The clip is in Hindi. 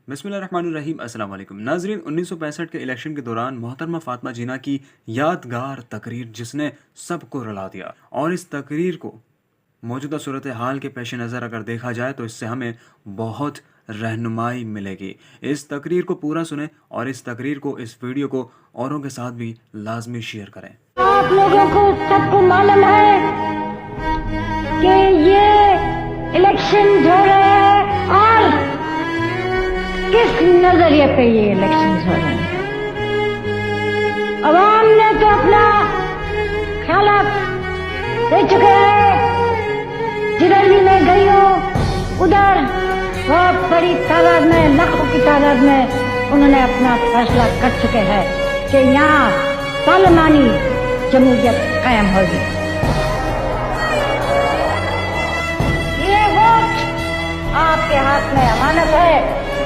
बिस्मिल्लाहिर्रहमानिर्रहीम अस्सलाम वालेकुम नाजरीन। 1965 के इलेक्शन के दौरान मोहतरमा फातिमा जिन्ना की यादगार तकरीर जिसने सबको रुला दिया, और इस तकरीर को मौजूदा सूरत हाल के पेश नज़र अगर देखा जाए तो इससे हमें बहुत रहनुमाई मिलेगी। इस तकरीर को पूरा सुने और इस तकरीर को, इस वीडियो को औरों के साथ भी लाजमी शेयर करें। आप लोगों को सबको मालूम है कि ये इलेक्शन जो रहे हैं और किस नजरिए पे ये इलेक्शन हो रहे हैं। अवाम ने तो अपना ख्याल दे चुके हैं। जिधर भी मैं गई हूँ उधर बहुत बड़ी तादाद में, लाखों की तादाद में उन्होंने अपना फैसला कर चुके हैं कि यहाँ पार्लिमानी जमहूरियत कायम होगी। ये वोट आपके हाथ में अमानत है।